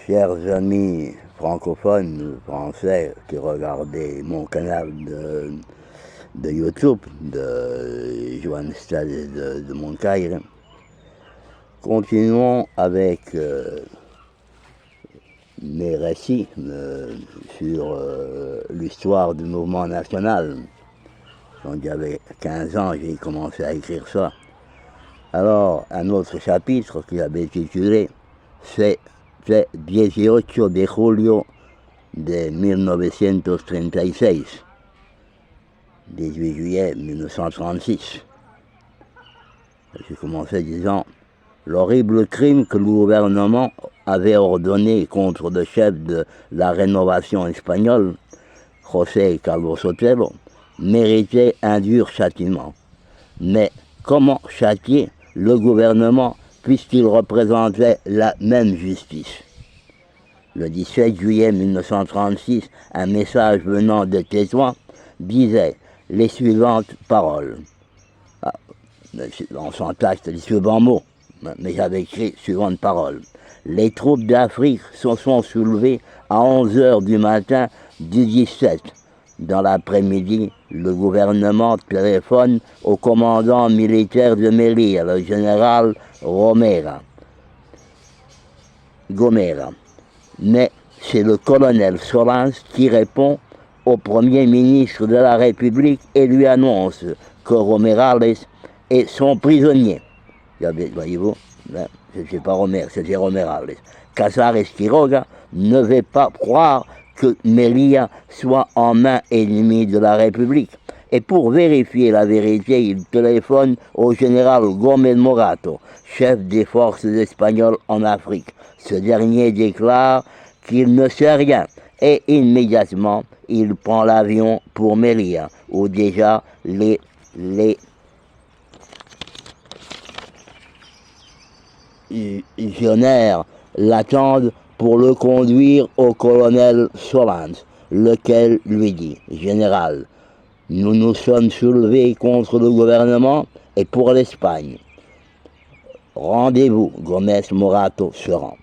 Chers amis francophones, français, qui regardaient mon canal de YouTube de Johan Stade de Moncaire, continuons avec mes récits sur l'histoire du mouvement national. Quand j'avais 15 ans, j'ai commencé à écrire ça. Alors, un autre chapitre que j'avais titulé c'est 18 de julio de 1936, 18 juillet 1936. J'ai commencé disant l'horrible crime que le gouvernement avait ordonné contre le chef de la rénovation espagnole, José Carlos Sotelo, méritait un dur châtiment. Mais comment châtier le gouvernement puisqu'il représentait la même justice? Le 17 juillet 1936, un message venant de Tétouan disait les suivantes paroles. On s'entaxe les suivants mots, mais j'avais écrit suivantes paroles. Les troupes d'Afrique se sont soulevées à 11 h du matin du 17. Dans l'après-midi, le gouvernement téléphone au commandant militaire de Melilla, le général Gomera. Mais c'est le colonel Solans qui répond au Premier ministre de la République et lui annonce que Romerales est son prisonnier. Voyez-vous, c'est pas Romer, c'est Romerales. Casares Quiroga ne veut pas croire que Melilla soit en main ennemie de la République. Et pour vérifier la vérité, il téléphone au général Gómez Morato, chef des forces espagnoles en Afrique. Ce dernier déclare qu'il ne sait rien et immédiatement il prend l'avion pour Melilla, où déjà les légionnaires l'attendent pour le conduire au colonel Solans, lequel lui dit « Général, nous nous sommes soulevés contre le gouvernement et pour l'Espagne. Rendez-vous, Gómez Morato se rend.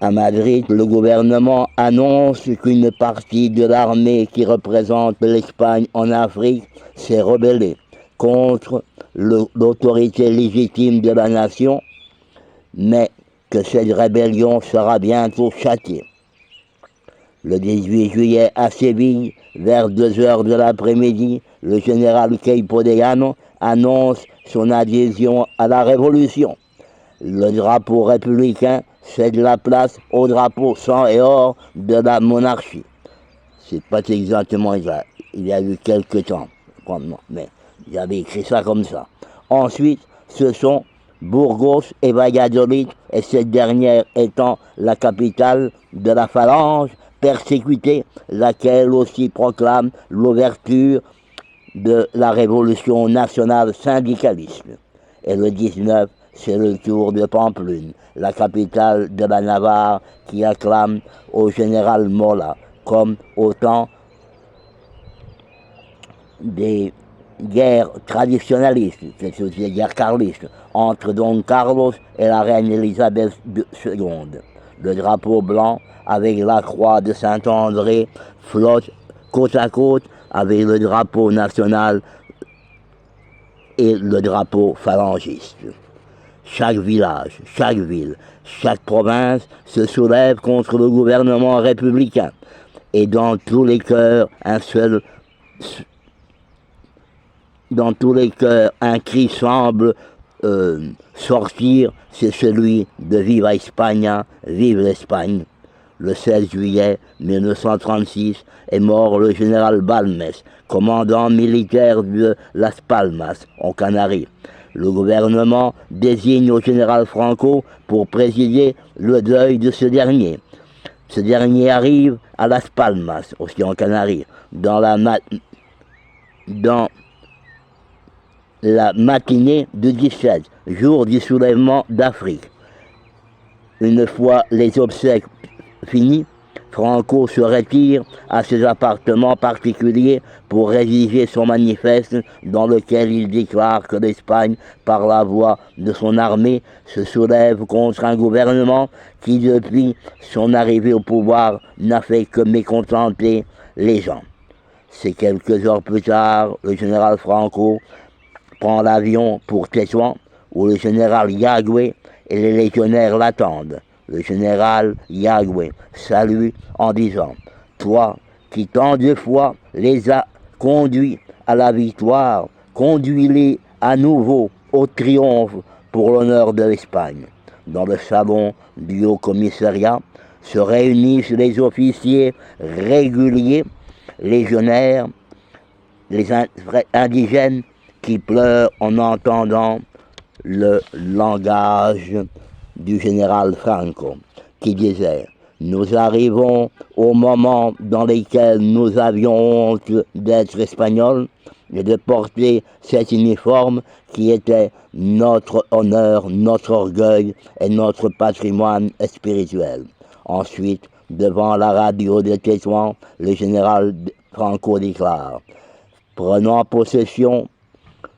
À Madrid, le gouvernement annonce qu'une partie de l'armée qui représente l'Espagne en Afrique s'est rebellée contre l'autorité légitime de la nation, mais que cette rébellion sera bientôt châtiée. Le 18 juillet à Séville, vers 2 h de l'après-midi, le général Queipo de Llano annonce son adhésion à la révolution. Le drapeau républicain cède la place au drapeau sang et or de la monarchie. C'est pas exactement ça. Il y a eu quelques temps, mais j'avais écrit ça comme ça. Ensuite, ce sont Burgos et Valladolid, et cette dernière étant la capitale de la phalange persécutée, laquelle aussi proclame l'ouverture de la révolution nationale syndicaliste. Et le 19, c'est le tour de Pamplune, la capitale de la Navarre, qui acclame au général Mola, comme au temps des guerres traditionnalistes, c'est-à-dire des guerres carlistes, entre Don Carlos et la reine Elisabeth II. Le drapeau blanc avec la croix de Saint-André flotte côte à côte avec le drapeau national et le drapeau phalangiste. Chaque village, chaque ville, chaque province se soulève contre le gouvernement républicain. Et dans tous les cœurs, un cri semble sortir, c'est celui de Viva España, vive l'Espagne. Le 16 juillet 1936 est mort le général Balmes, commandant militaire de Las Palmas, en Canaries. Le gouvernement désigne au général Franco pour présider le deuil de ce dernier. Ce dernier arrive à Las Palmas, aussi en Canaries, dans la matinée du 17, jour du soulèvement d'Afrique. Une fois les obsèques finies, Franco se retire à ses appartements particuliers pour rédiger son manifeste dans lequel il déclare que l'Espagne, par la voix de son armée, se soulève contre un gouvernement qui, depuis son arrivée au pouvoir, n'a fait que mécontenter les gens. C'est quelques heures plus tard, le général Franco prend l'avion pour Tétouan, où le général Yagüe et les légionnaires l'attendent. Le général Yagüe salue en disant « Toi qui tant de fois les as conduits à la victoire, conduis-les à nouveau au triomphe pour l'honneur de l'Espagne. » Dans le salon du Haut-Commissariat se réunissent les officiers réguliers, légionnaires, les indigènes qui pleurent en entendant le langage du général Franco, qui disait « Nous arrivons au moment dans lequel nous avions honte d'être espagnols et de porter cet uniforme qui était notre honneur, notre orgueil et notre patrimoine spirituel. » Ensuite, devant la radio de Tétouan, le général Franco déclare « Prenant possession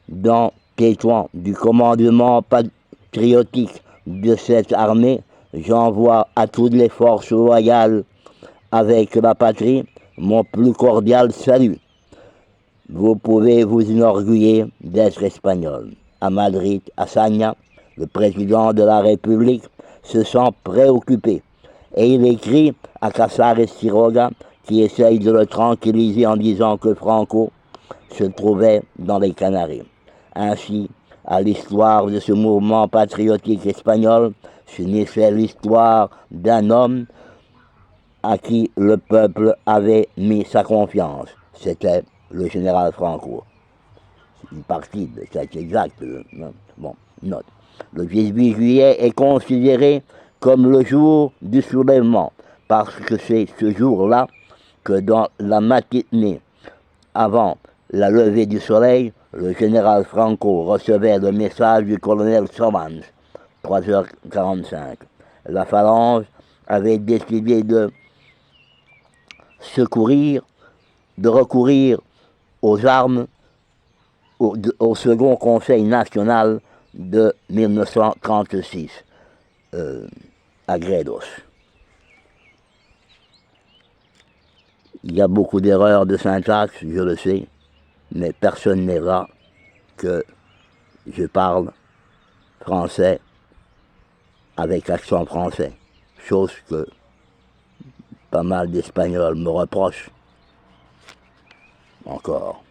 dans Tétouan du commandement patriotique de cette armée, j'envoie à toutes les forces loyales avec la patrie mon plus cordial salut. Vous pouvez vous enorgueillir d'être espagnol. » À Madrid, Azaña, le président de la République, se sent préoccupé et il écrit à Casares Quiroga qui essaye de le tranquilliser en disant que Franco se trouvait dans les Canaries. Ainsi, à l'histoire de ce mouvement patriotique espagnol s'unissait l'histoire d'un homme à qui le peuple avait mis sa confiance. C'était le général Franco. C'est une partie de cet exact. Bon, note. Le 18 juillet est considéré comme le jour du soulèvement, parce que c'est ce jour-là que dans la matinée, avant la levée du soleil, le général Franco recevait le message du colonel Solans, 3h45. La phalange avait décidé de recourir aux armes au second Conseil national de 1936, à Gredos. Il y a beaucoup d'erreurs de syntaxe, je le sais, mais personne n'est là que je parle français avec accent français, chose que pas mal d'Espagnols me reprochent encore.